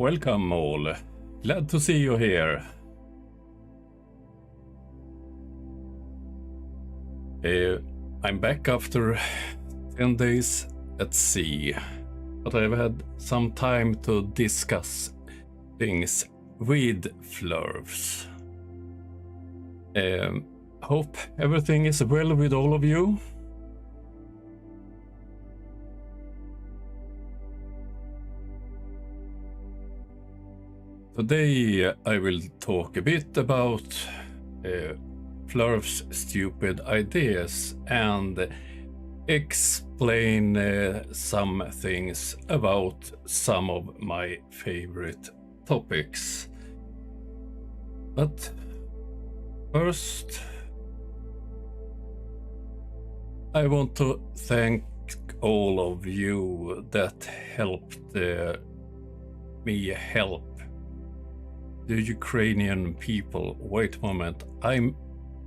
welcome all. Glad to see you here. I'm back after 10 days at sea, but I've had some time to discuss things with Flurfs. Hope everything is well with all of you. Today I will talk a bit about Flurf's stupid ideas and explain some things about some of my favorite topics. But first, I want to thank all of you that helped me help the Ukrainian people. Wait a moment, I'm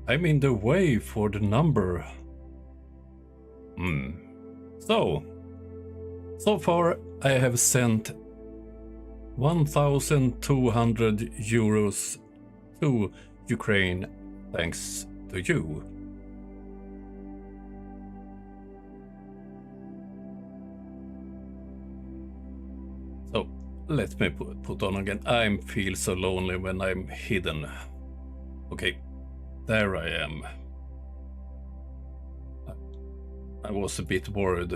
in the way for the number. So far I have sent 1,200 euros to Ukraine thanks to you. So let me put on again. I feel so lonely when I'm hidden. Okay, there I am. I was a bit worried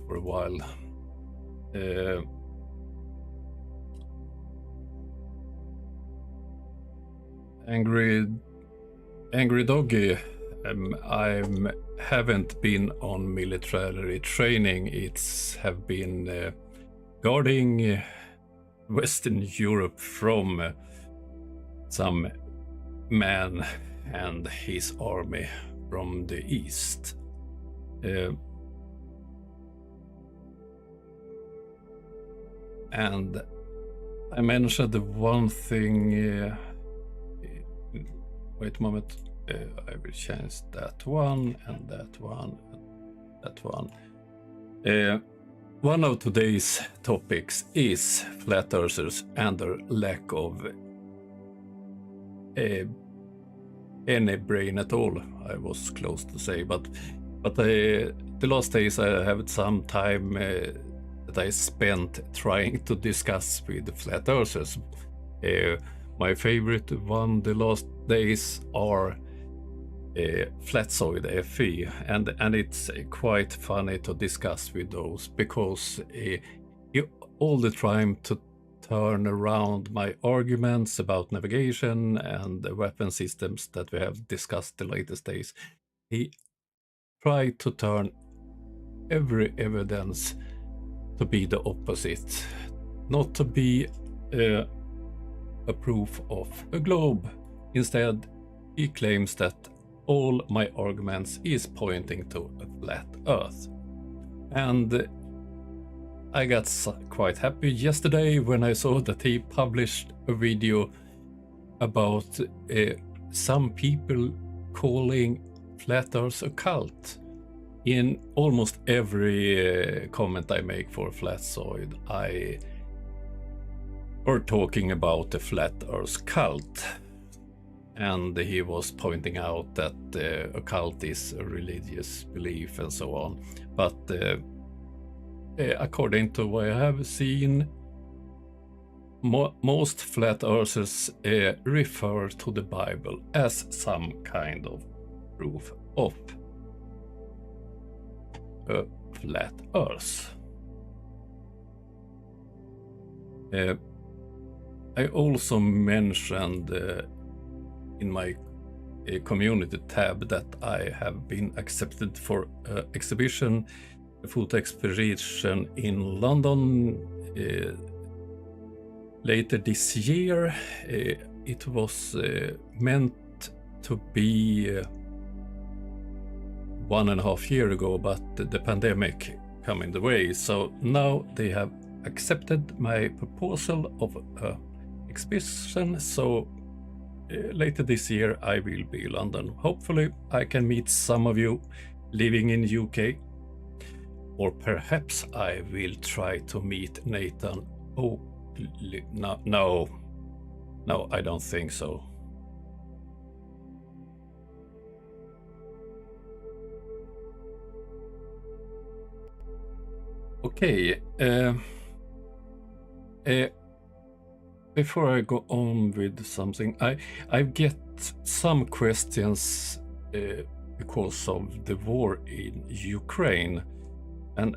for a while. Angry Doggy, I haven't been on military training. It's have been guarding Western Europe from some man and his army from the east. And I mentioned the one thing. Wait a moment. I will change that one and that one and that one. One of today's topics is flat earthers and their lack of any brain at all. I was close to say, but the last days I have some time that I spent trying to discuss with the flat earthers. My favorite one the last days are Flatzoid FE, and it's quite funny to discuss with those because you all the time to turn around my arguments about navigation and the weapon systems that we have discussed the latest days. He tried to turn every evidence to be the opposite, not to be a proof of a globe. Instead, he claims that all my arguments is pointing to a flat earth. And I got quite happy yesterday when I saw that he published a video about some people calling flat earth a cult. In almost every comment I make for Flatzoid, I are talking about the flat earth cult. And he was pointing out that a cult is a religious belief and so on. But according to what I have seen, most flat earthers refer to the Bible as some kind of proof of a flat earth. I also mentioned in my community tab that I have been accepted for an exhibition, a photo exhibition in London later this year. It was meant to be 1.5 years ago, but the pandemic came in the way. So now they have accepted my proposal of an exhibition. So later this year I will be in London. Hopefully I can meet some of you living in UK, or perhaps I will try to meet Nathan No, I don't think so. Okay. Before I go on with something, I get some questions because of the war in Ukraine, and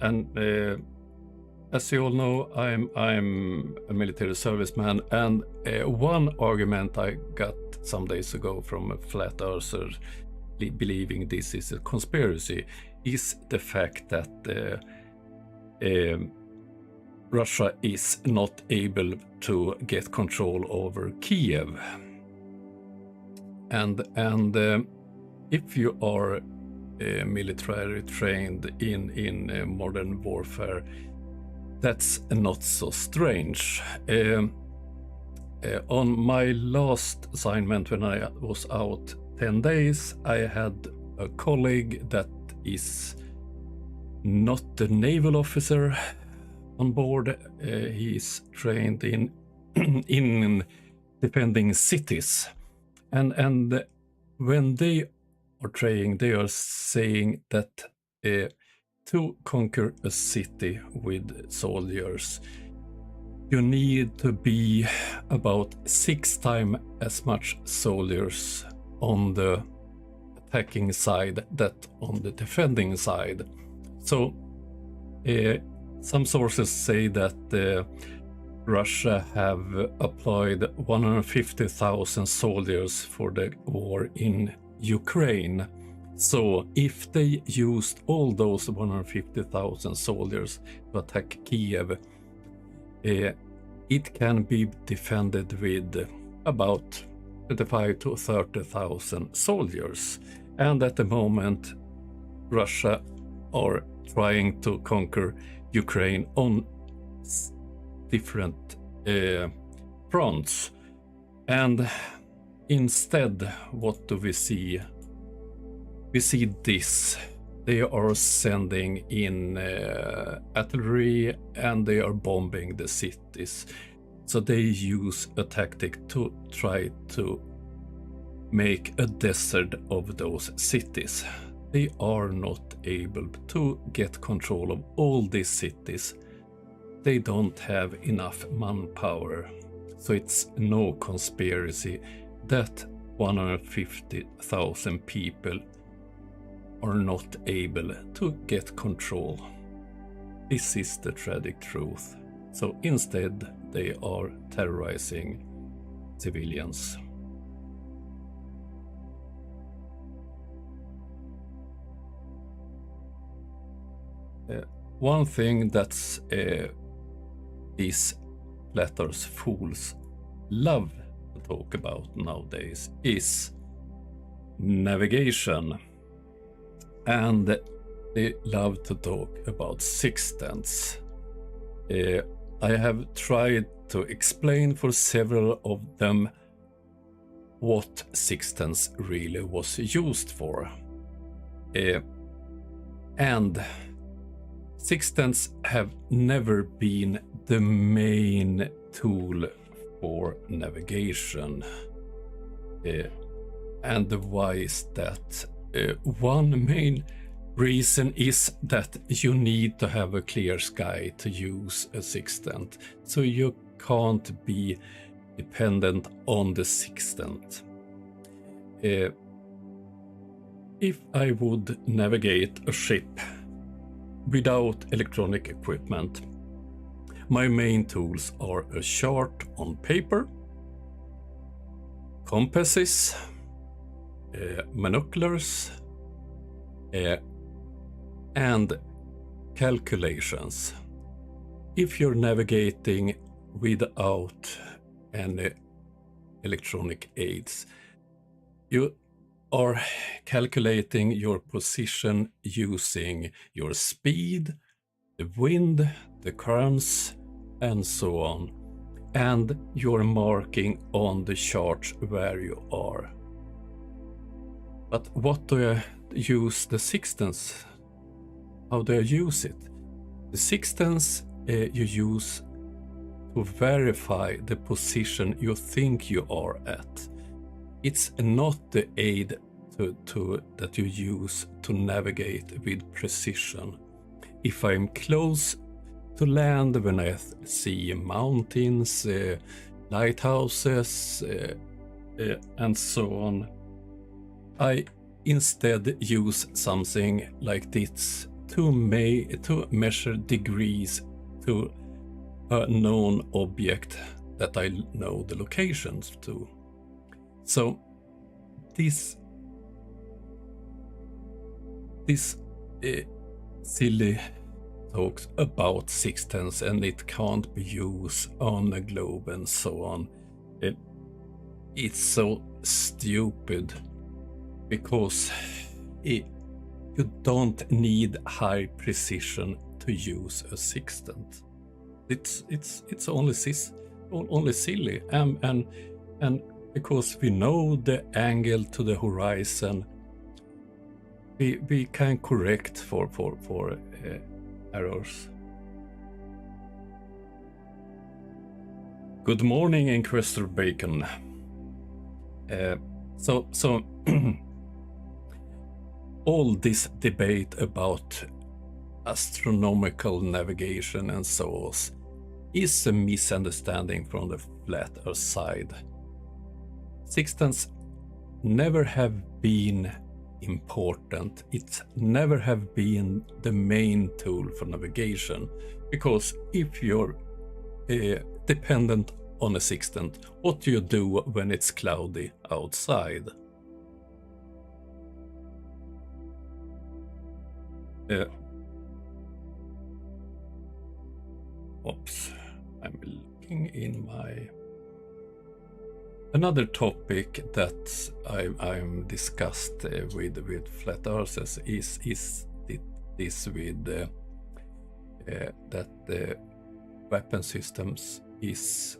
as you all know, I'm a military serviceman, and one argument I got some days ago from a flat earther believing this is a conspiracy is the fact that Russia is not able to get control over Kiev. And if you are military trained in modern warfare, that's not so strange. On my last assignment, when I was out 10 days, I had a colleague that is not a naval officer on board. He is trained in in defending cities, and when they are training, they are saying that to conquer a city with soldiers, you need to be about 6 times as much soldiers on the attacking side that on the defending side. So some sources say that Russia have applied 150,000 soldiers for the war in Ukraine. So if they used all those 150,000 soldiers to attack Kiev, it can be defended with about 25,000 to 30,000 soldiers. And at the moment, Russia are trying to conquer Ukraine on different fronts. And instead, what do we see? We see this. They are sending in artillery and they are bombing the cities. So they use a tactic to try to make a desert of those cities. They are not able to get control of all these cities. They don't have enough manpower. So it's no conspiracy that 150,000 people are not able to get control. This is the tragic truth. So instead, they are terrorizing civilians. One thing that's these flat-earth fools love to talk about nowadays is navigation. And they love to talk about sextants. I have tried to explain for several of them what sextants really was used for. And sextants have never been the main tool for navigation. And why is that? One main reason is that you need to have a clear sky to use a sextant, so you can't be dependent on the sextant. If I would navigate a ship without electronic equipment, my main tools are a chart on paper, compasses, monoculars, and calculations. If you're navigating without any electronic aids, you are calculating your position using your speed, the wind, the currents, and so on. And you're marking on the chart where you are. But what do I use the sextants? How do I use it? The sextants you use to verify the position you think you are at. It's not the aid that you use to navigate with precision. If I'm close to land, when I see mountains, lighthouses, and so on, I instead use something like this to measure degrees to a known object that I know the locations to. So this silly talks about sixteenths, and it can't be used on a globe and so on. It's so stupid, because you don't need high precision to use a sextant. It's only silly, and because we know the angle to the horizon, we can correct for errors. Good morning, Inquisitor Bacon. So all this debate about astronomical navigation and so on is a misunderstanding from the flat earth side. Sextants never have been important. It never have been the main tool for navigation, because if you're dependent on a sextant, what do you do when it's cloudy outside? Oops, I'm looking in my... Another topic that I'm discussed with flat earthers is this with that the weapon systems is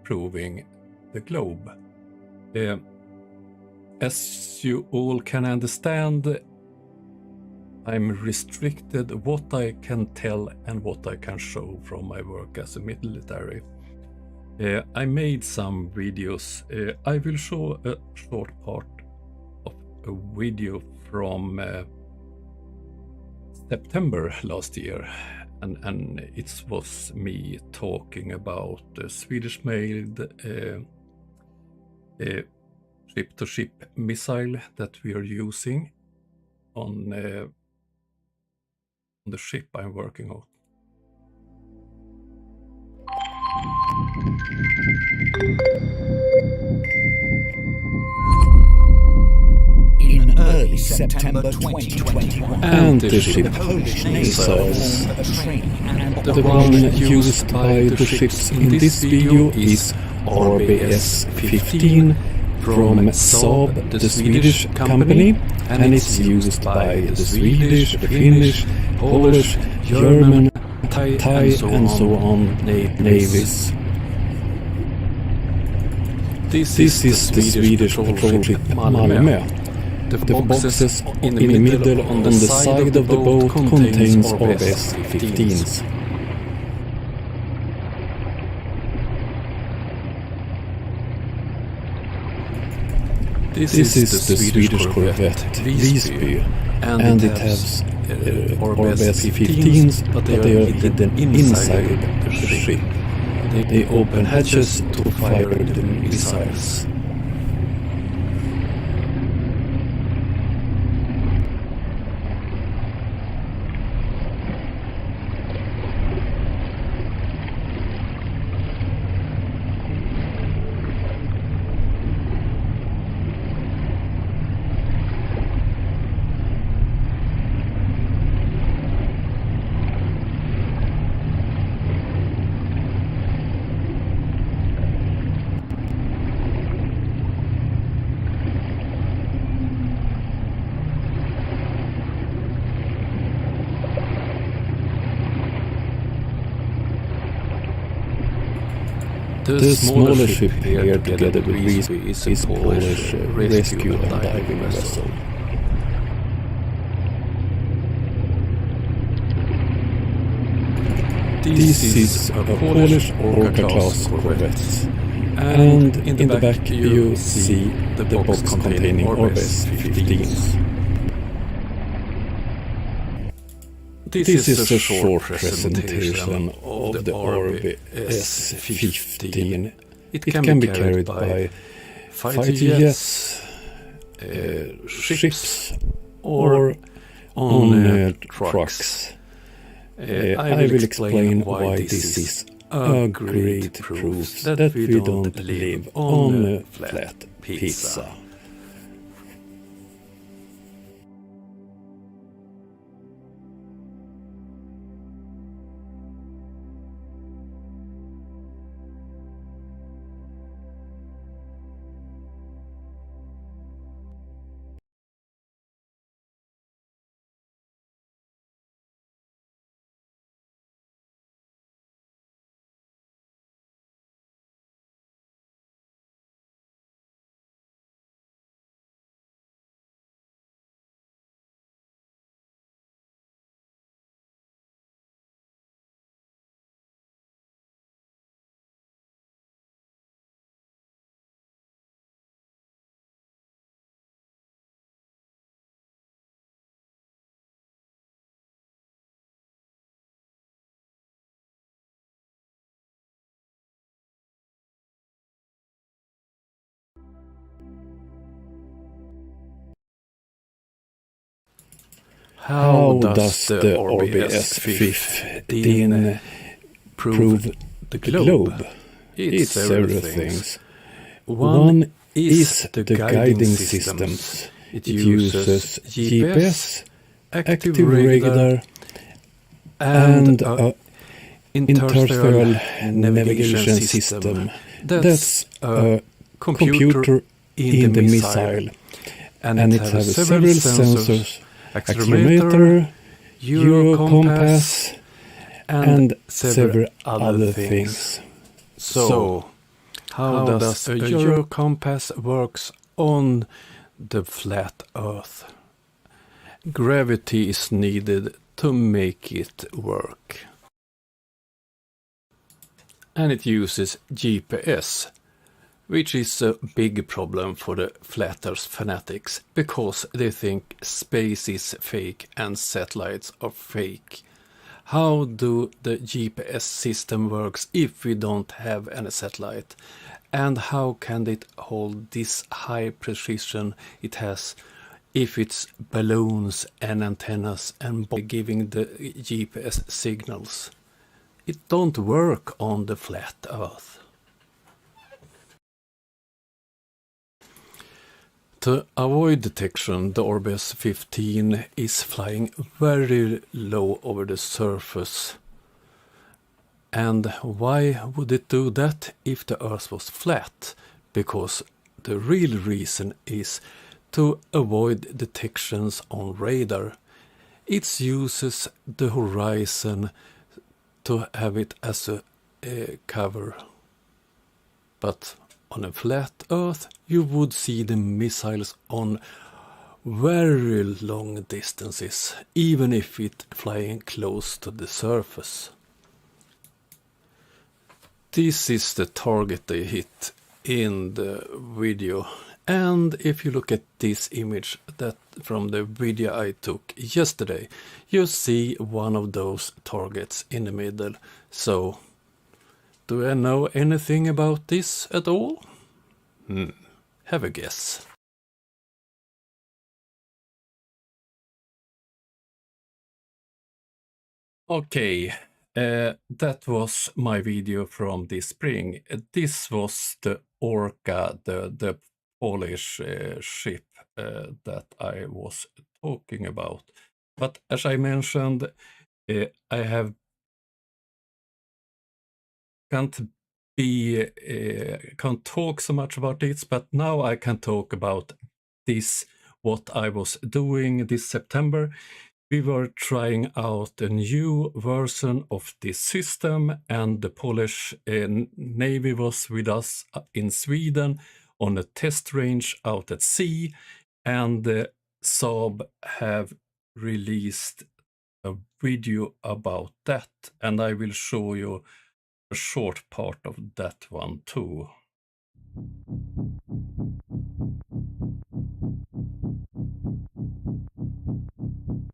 proving the globe. As you all can understand, I'm restricted what I can tell and what I can show from my work as a military. I made some videos. I will show a short part of a video from September last year, and it was me talking about the Swedish-made ship-to-ship missile that we are using on the ship I'm working on. In early September 2021, anti-ship Polish missiles. The The one used by the ships in this video is RBS-15 from Saab, the Swedish company, and it's used by the Swedish, the Finnish, Polish, German, Thai, and so on navies. This is the Swedish patrol ship Malmö. The boxes in the middle on the side of the boat contains RBS-15s. This is the Swedish corvette Visby, and it has RBS-15s, but they are hidden inside the ship. They open hatches to fire the missiles. The smaller ship here together with Visby is Polish rescue and diving vessel. This is a Polish Orca-class corvette, and in the back you see the box containing Orbis 15s. This is a short presentation of the Orbis 15. It can be carried by fighter jets, ships, or on trucks. I will explain why this is a great proof that we don't live on a flat pizza. How does the Orbis 15 prove the globe? It's several things. One is the guiding systems. It uses GPS, active radar, and an interstellar navigation system. That's a computer in the missile, and it has several sensors. Accelerometer, Euro compass, and several other things. So, how does a Euro compass works on the flat Earth? Gravity is needed to make it work. And it uses GPS, which is a big problem for the flat Earth fanatics, because they think space is fake and satellites are fake. How do the GPS system works if we don't have any satellite? And how can it hold this high precision it has if it's balloons and antennas and giving the GPS signals? It don't work on the flat Earth. To avoid detection, the Orbis 15 is flying very low over the surface. And why would it do that if the Earth was flat? Because the real reason is to avoid detections on radar. It uses the horizon to have it as a cover. But on a flat Earth, you would see the missiles on very long distances, even if it's flying close to the surface. This is the target they hit in the video. And if you look at this image that from the video I took yesterday, you see one of those targets in the middle. So, do I know anything about this at all? Have a guess. Okay, that was my video from this spring. This was the Orca, the Polish ship that I was talking about. But as I mentioned, I can't talk so much about this, but now I can talk about this, what I was doing this September. We were trying out a new version of this system, and the Polish Navy was with us in Sweden on a test range out at sea, and Saab have released a video about that, and I will show you a short part of that one too.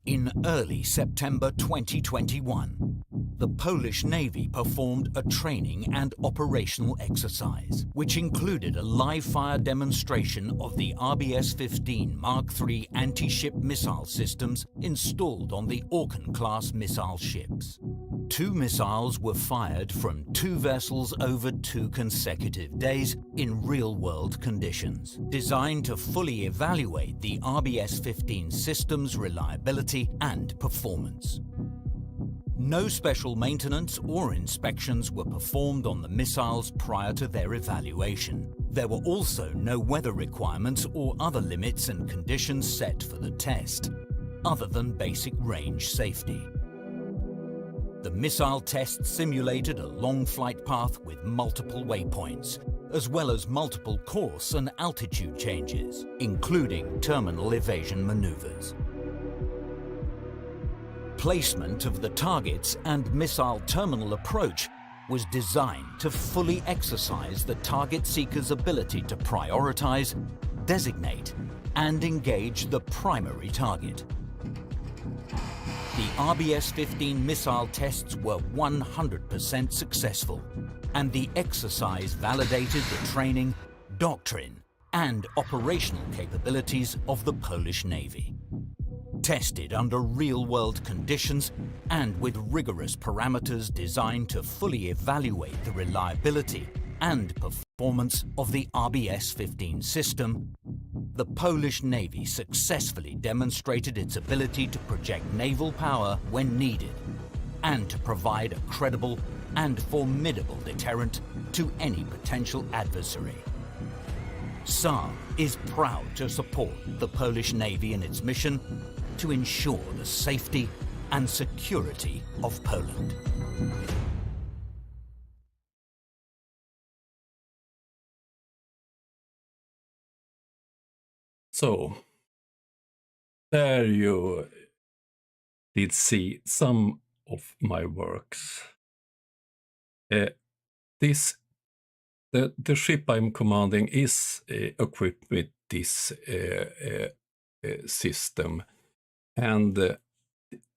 In early September 2021, the Polish Navy performed a training and operational exercise, which included a live-fire demonstration of the RBS-15 Mark III anti-ship missile systems installed on the Orkan-class missile ships. 2 missiles were fired from 2 vessels over 2 consecutive days in real-world conditions, designed to fully evaluate the RBS-15 system's reliability and performance. No special maintenance or inspections were performed on the missiles prior to their evaluation. There were also no weather requirements or other limits and conditions set for the test, other than basic range safety. The missile test simulated a long flight path with multiple waypoints, as well as multiple course and altitude changes, including terminal evasion maneuvers. Placement of the targets and missile terminal approach was designed to fully exercise the target seeker's ability to prioritize, designate, and engage the primary target. The RBS-15 missile tests were 100% successful, and the exercise validated the training, doctrine, and operational capabilities of the Polish Navy. Tested under real-world conditions and with rigorous parameters designed to fully evaluate the reliability and performance of the RBS-15 system, the Polish Navy successfully demonstrated its ability to project naval power when needed and to provide a credible and formidable deterrent to any potential adversary. Saab is proud to support the Polish Navy in its mission to ensure the safety and security of Poland. So, there you did see some of my works. The ship I'm commanding is equipped with this system, and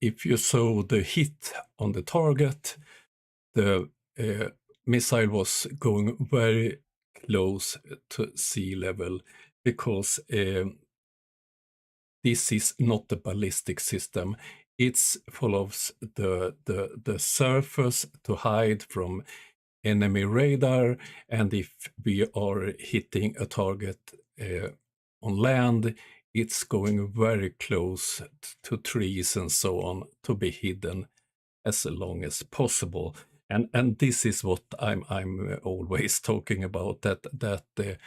if you saw the hit on the target, the missile was going very close to sea level, because this is not a ballistic system. It follows the surface to hide from enemy radar, and if we are hitting a target on land, it's going very close to trees and so on to be hidden as long as possible. And this is what I'm always talking about, that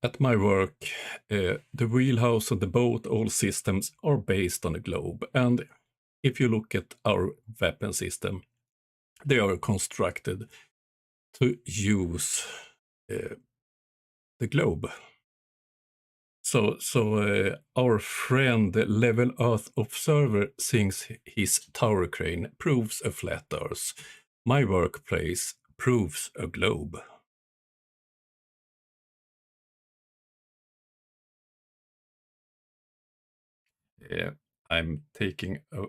at my work, the wheelhouse and the boat, all systems are based on a globe. And if you look at our weapon system, they are constructed to use the globe. So our friend Level Earth Observer thinks his tower crane proves a flat Earth. My workplace proves a globe. I'm taking a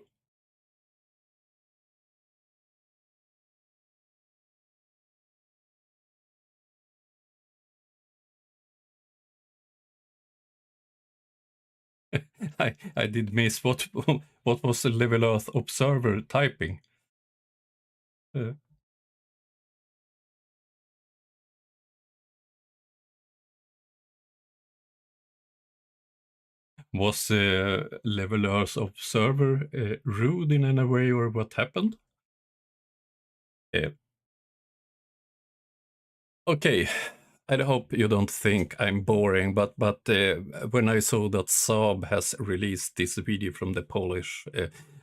I did miss what was the Level Earth Observer typing. Was Level Earth Observer rude in any way, or what happened? Okay, I hope you don't think I'm boring, but when I saw that Saab has released this video from the Polish,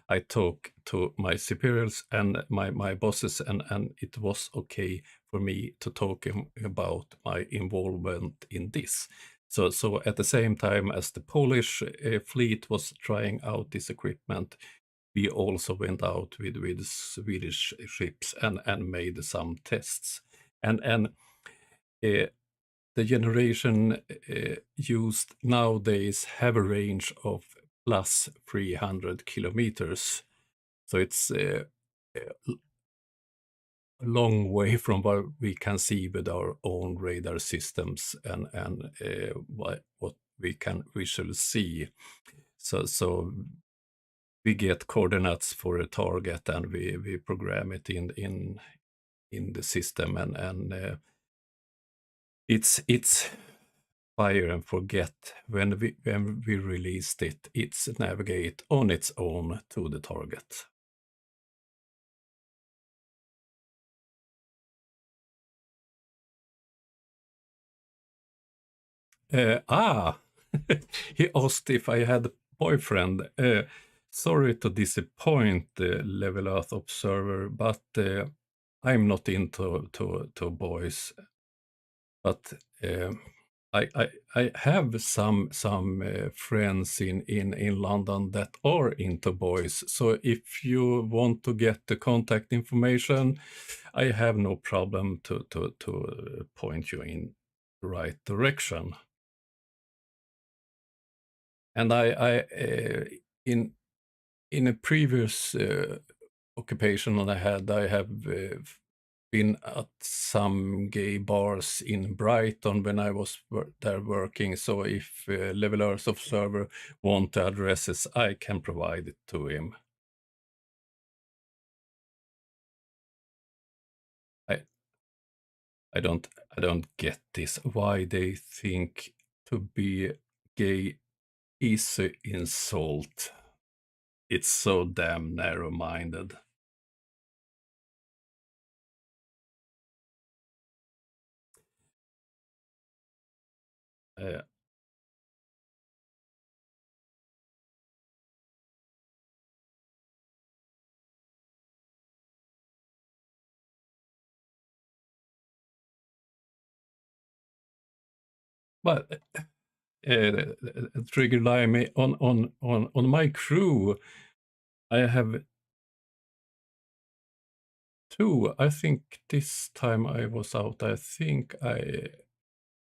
I talked to my superiors and my bosses, and it was okay for me to talk about my involvement in this. So at the same time as the Polish fleet was trying out this equipment, we also went out with Swedish ships and made some tests. And the generation used nowadays have a range of plus 300 kilometers. So it's a long way from what we can see with our own radar systems and what we can visually see. So we get coordinates for a target and we program it in the system and it's fire and forget. When we released it, it's navigate on its own to the target. Ah, he asked if I had a boyfriend. Sorry to disappoint the Level Earth observer, but I'm not into to boys. But I have some friends in London that are into boys. So if you want to get the contact information, I have no problem to point you in the right direction. And in a previous occupation that I have been at some gay bars in Brighton when I was there working. So if Level Earth Observer want the addresses, I can provide it to him. I I don't get this. Why they think to be gay is an insult. It's so damn narrow-minded. Uh, but trigger line on my crew, I have two. I think this time I was out, I think I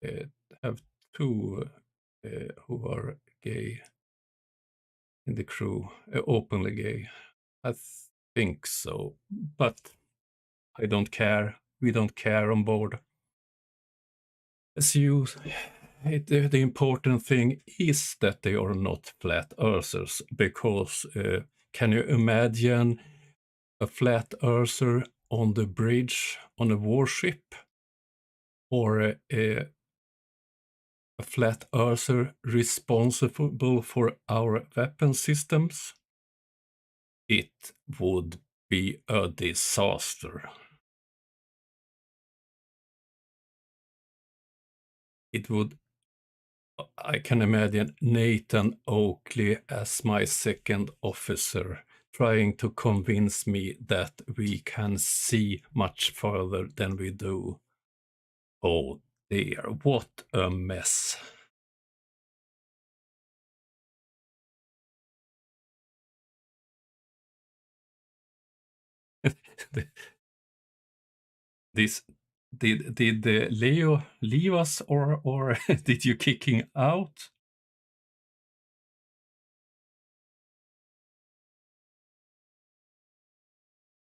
uh, have two who are gay in the crew, openly gay. I think so, but I don't care. We don't care on board. As you, the important thing is that they are not flat earthers, because can you imagine a flat earther on the bridge on a warship, or a flat earther responsible for our weapon systems? It would be a disaster. It would. I can imagine Nathan Oakley as my second officer trying to convince me that we can see much further than we do. Oh dear, what a mess. This did Leo leave us, or did you kick him out?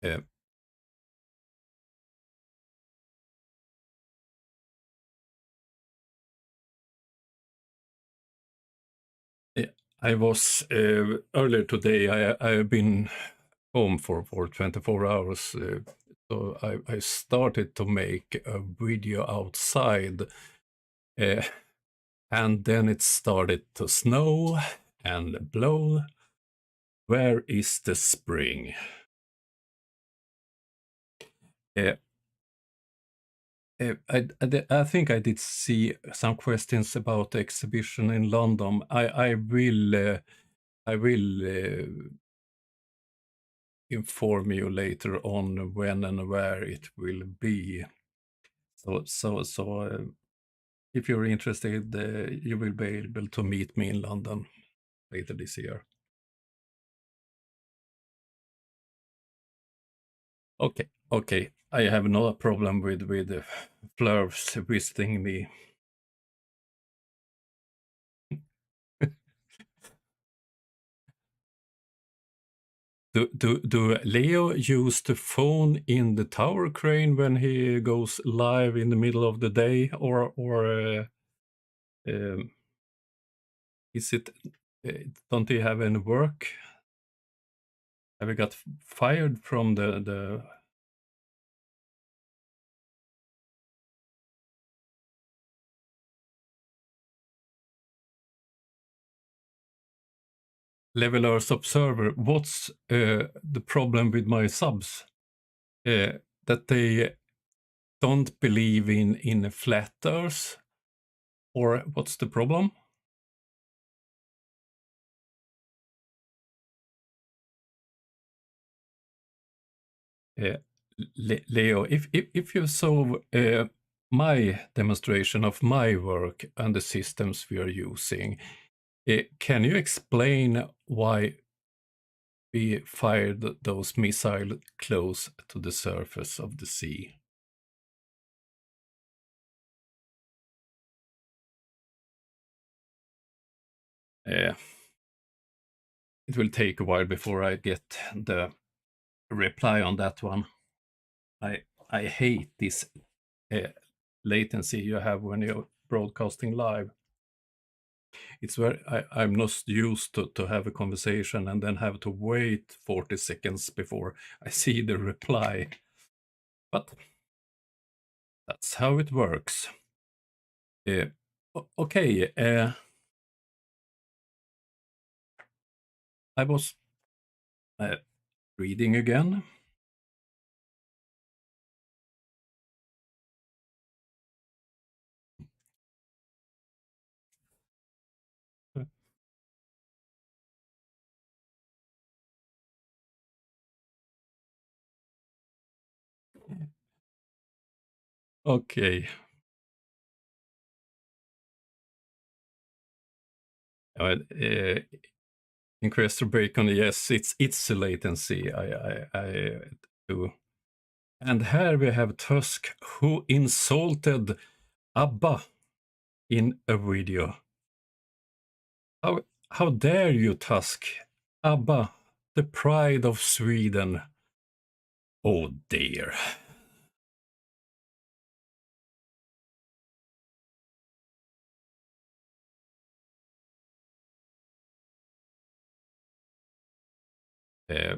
Uh, I was earlier today. I've been home for 24 hours, so I started to make a video outside, uh, and then it started to snow and blow. Where is the spring? Uh, I think I did see some questions about the exhibition in London. I will inform you later on when and where it will be. So if you're interested, you will be able to meet me in London later this year. Okay. I have no problem with flurfs visiting me. Do Leo use the phone in the tower crane when he goes live in the middle of the day, or um, is it? Don't he have any work? Have he got fired from the Levelers observer? What's the problem with my subs? That they don't believe in flat Earth, or what's the problem? Uh, Leo, if you saw my demonstration of my work and the systems we are using, can you explain why we fired those missiles close to the surface of the sea? It will take a while before I get the reply on that one. I hate this latency you have when you're broadcasting live. It's where I'm not used to have a conversation and then have to wait 40 seconds before I see the reply. But that's how it works. Okay, I was reading again. Okay. Inquester Bacon, yes, it's a latency. I do. And here we have Tusk, who insulted ABBA in a video. How dare you, Tusk? ABBA, the pride of Sweden. Oh dear. Uh,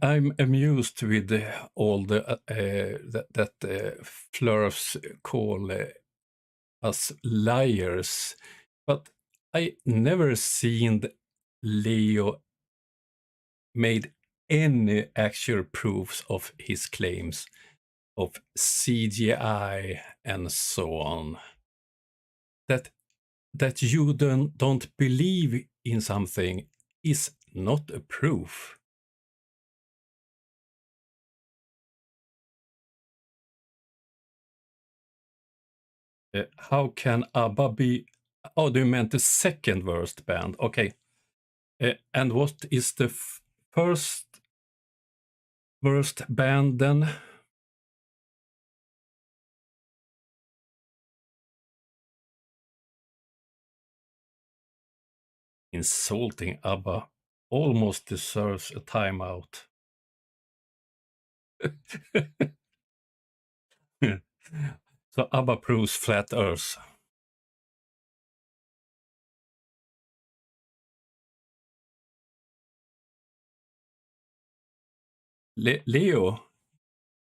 I'm amused with all the that Flurfs call us liars, but I never seen Leo made any actual proofs of his claims of CGI and so on. That you don't believe in something is not a proof. How can ABBA be... Oh, you meant the second worst band. Okay. And what is the first worst band then? Insulting ABBA almost deserves a timeout. So ABBA proves flat Earth. Leo,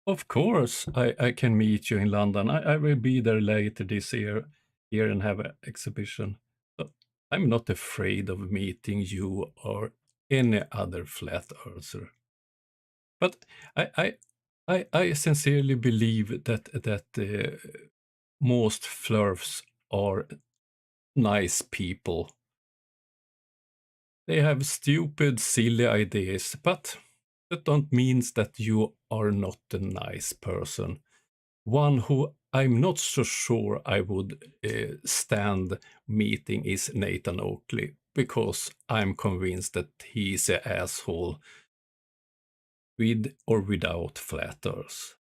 of course I can meet you in London. I will be there later this year and have an exhibition. So I'm not afraid of meeting you or any other flat earther. But I sincerely believe that most flurfs are nice people. They have stupid, silly ideas, but that don't means that you are not a nice person. One who I'm not so sure I would stand meeting is Nathan Oakley. because I'm convinced that he's an asshole with or without flat earth.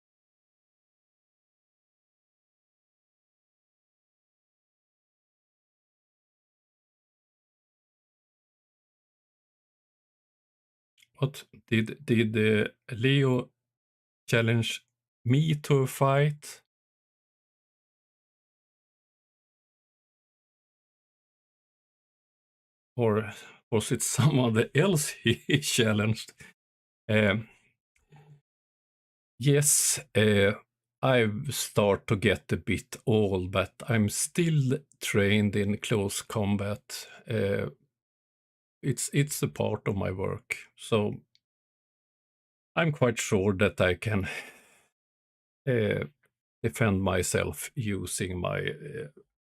What did Leo challenge me to a fight? Or was it someone else he challenged? Um, yes, I've started to get a bit old, but I'm still trained in close combat. It's a part of my work, so I'm quite sure that I can uh, defend myself using my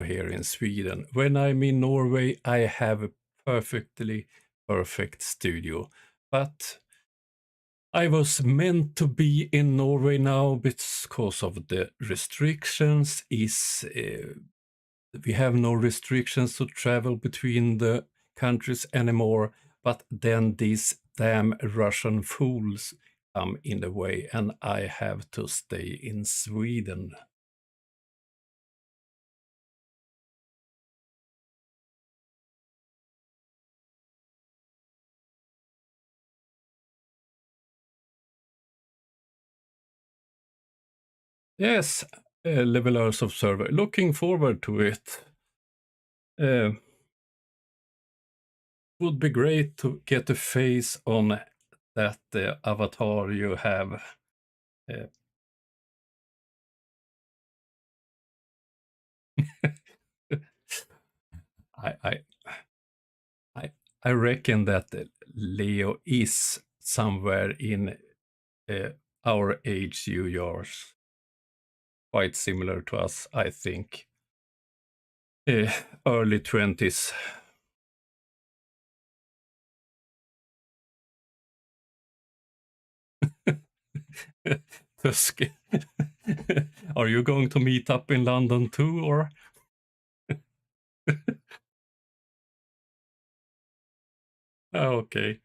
here in Sweden. When I'm in Norway, I have a perfect studio, but I was meant to be in Norway now because of the restrictions. We have no restrictions to travel between the countries anymore, but then these damn Russian fools come in the way, and I have to stay in Sweden. Yes, Levelers Observer. Looking forward to it. Uh, would be great to get a face on that avatar you have. Uh, I, I, I, I reckon that Leo is somewhere in our age, you yours, quite similar to us, I think. Early 20s. Tusk. Are you going to meet up in London too, or? Okay.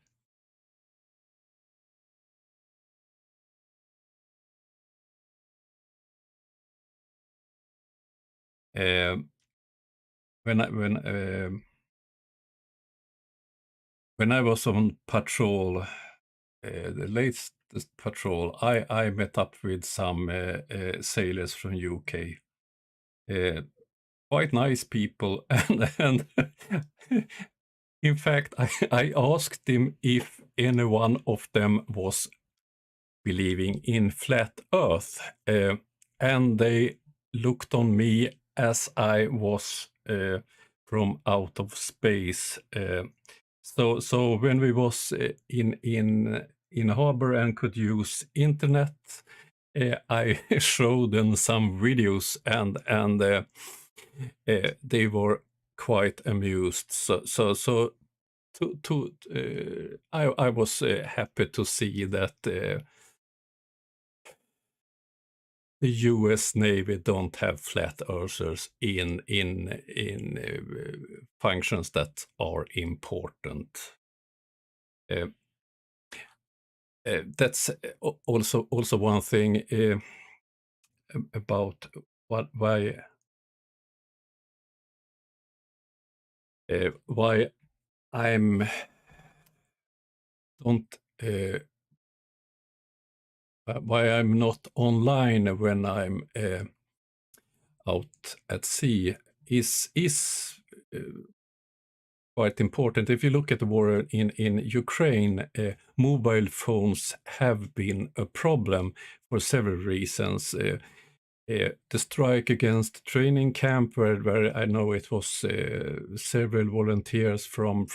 Um, when I when I was on patrol, the latest patrol, I met up with some sailors from UK. Uh, Quite nice people, and in fact, I asked him if any one of them was believing in flat Earth, and they looked on me as I was from out of space. So when we was in harbor and could use internet, I showed them some videos, and they were quite amused. So I was happy to see that the U.S. Navy don't have flat earthers in functions that are important. Uh, that's also one thing about why I'm don't why I'm not online when I'm out at sea is uh, quite important. If you look at the war in Ukraine, mobile phones have been a problem for several reasons. The strike against training camp, where I know it was several volunteers from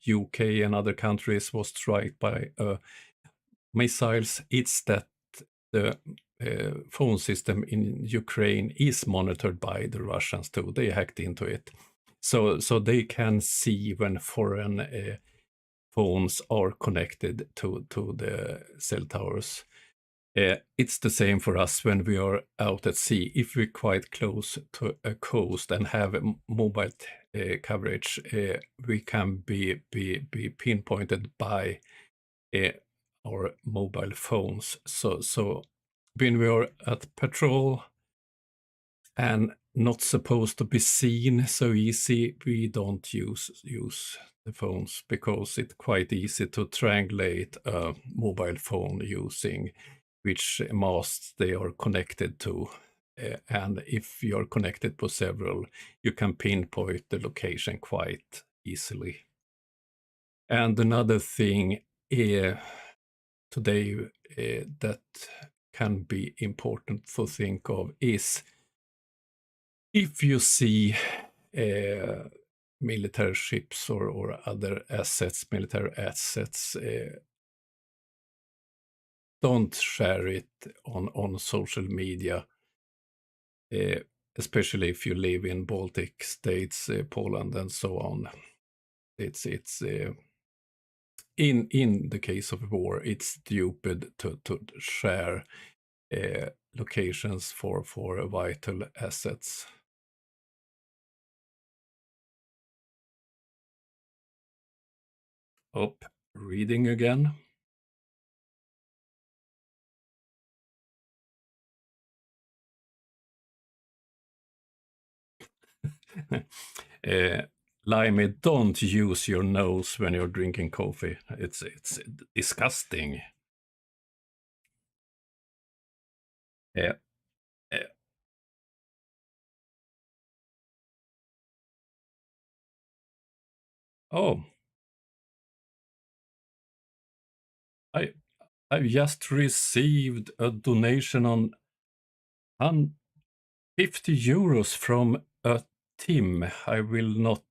UK and other countries was struck by missiles. It's that the phone system in Ukraine is monitored by the Russians too. They hacked into it, so they can see when foreign phones are connected to the cell towers. It's the same for us when we are out at sea. If we're quite close to a coast and have mobile coverage, we can be pinpointed by uh, our mobile phones. So when we are at patrol and not supposed to be seen so easy, we don't use the phones because it's quite easy to triangulate a mobile phone using which masts they are connected to. And if you're connected to several, you can pinpoint the location quite easily. And another thing today that can be important to think of is if you see military ships or other assets, military assets, don't share it on social media, especially if you live in Baltic states, Poland, and so on. It's in the case of war, it's stupid to share locations for vital assets. Oh, reading again. Limey, don't use your nose when you're drinking coffee. It's disgusting. Uh, uh, oh, I I've just received a donation on 50 euros from a Tim. I will not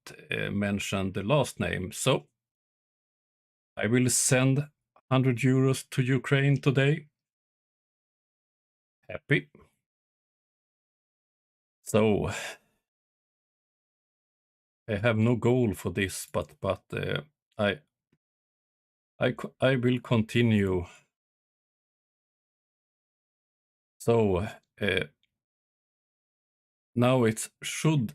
mention the last name. So I will send 100 euros to Ukraine today. Happy. So I have no goal for this, but I I will continue. So now it should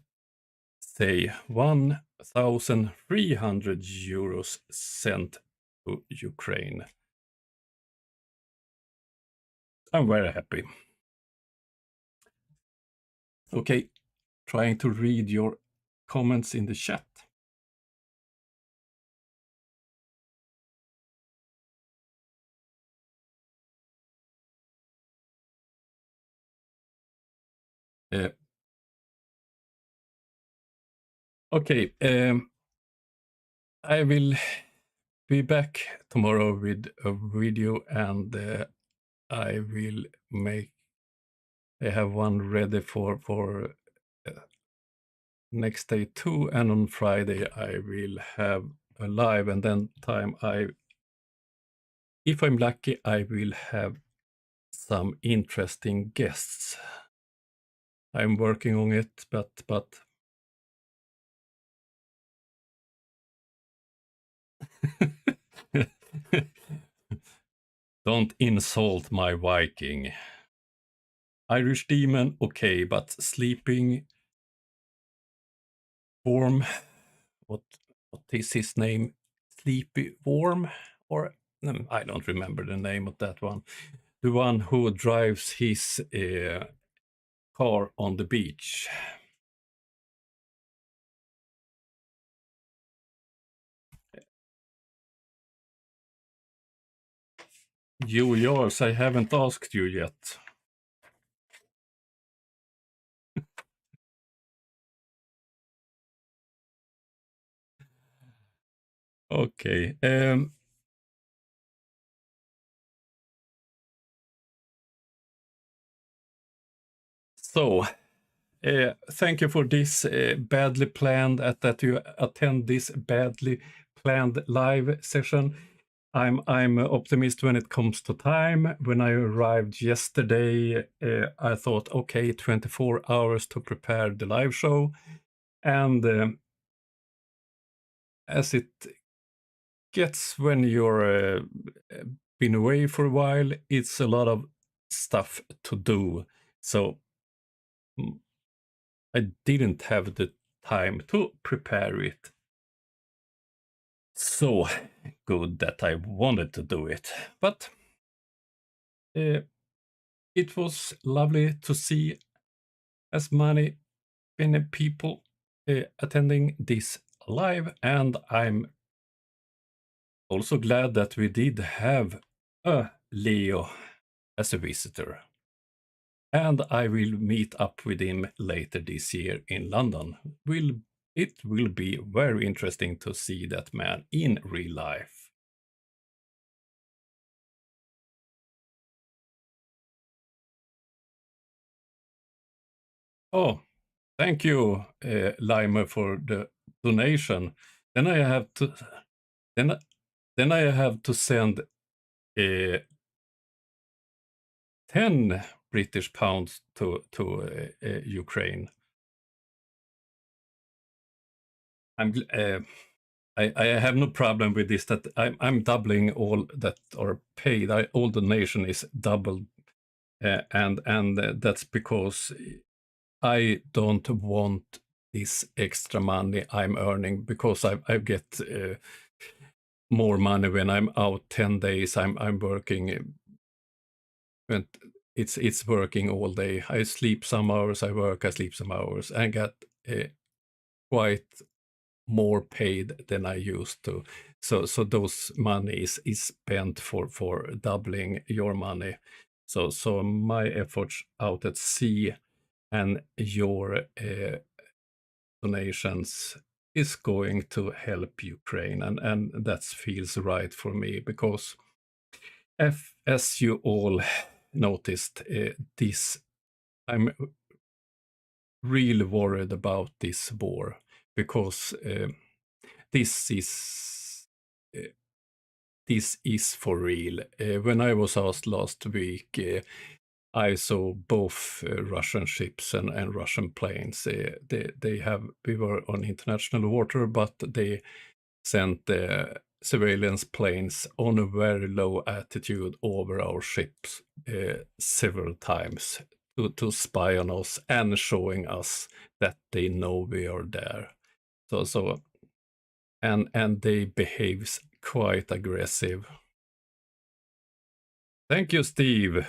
say 1,300 euros sent to Ukraine. I'm very happy. Okay, trying to read your comments in the chat. Okay, I will be back tomorrow with a video, and I will I have one ready for uh, next day too, and on Friday I will have a live, and then if I'm lucky, I will have some interesting guests. I'm working on it, but don't insult my Viking. Irish demon, okay, but sleeping worm, what is his name? Sleepy worm, or I don't remember the name of that one. The one who drives his car on the beach. Yours, I haven't asked you yet. Okay. So, thank you for this badly planned, that you attend this badly planned live session. I'm an optimist when it comes to time. When I arrived yesterday, I thought, okay, 24 hours to prepare the live show. And as it gets when you're been away for a while, it's a lot of stuff to do, so I didn't have the time to prepare it. So good that I wanted to do it, but it was lovely to see as many people attending this live, and I'm also glad that we did have a Leo as a visitor. And I will meet up with him later this year in London. It will be very interesting to see that man in real life. Oh, thank you, Limer, for the donation. Then I have to then then I have to send 10 British pounds to Ukraine. I have no problem with this. That I'm doubling all that are paid. All donation is doubled, and that's because I don't want this extra money I'm earning, because I get more money when I'm out 10 days. I'm working, and it's working all day. I sleep some hours, I work, I sleep some hours, and get quite more paid than I used to. So those money is spent for doubling your money. So my efforts out at sea and your donations is going to help Ukraine, and that feels right for me, because as you all noticed, this I'm really worried about this war, because this is uh, this is for real. When I was asked last week, I saw both Russian ships and Russian planes. We were on international water, but they sent surveillance planes on a very low altitude over our ships several times to spy on us and showing us that they know we are there. And they behaves quite aggressive. Thank you, Steve.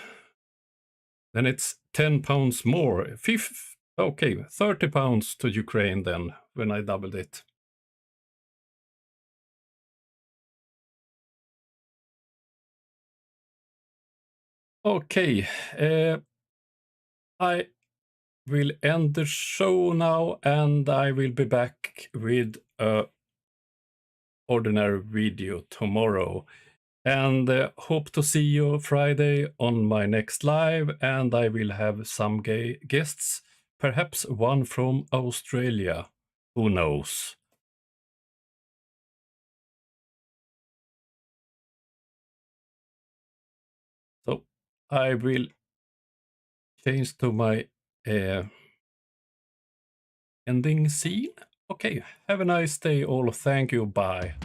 Then it's 10 pounds more. Okay, 30 pounds to Ukraine then, when I doubled it. Okay, I will end the show now, and I will be back with a ordinary video tomorrow. And hope to see you Friday on my next live, and I will have some guests, perhaps one from Australia. Who knows? So I will change to my ending scene. Okay, have a nice day all. Thank you. Bye.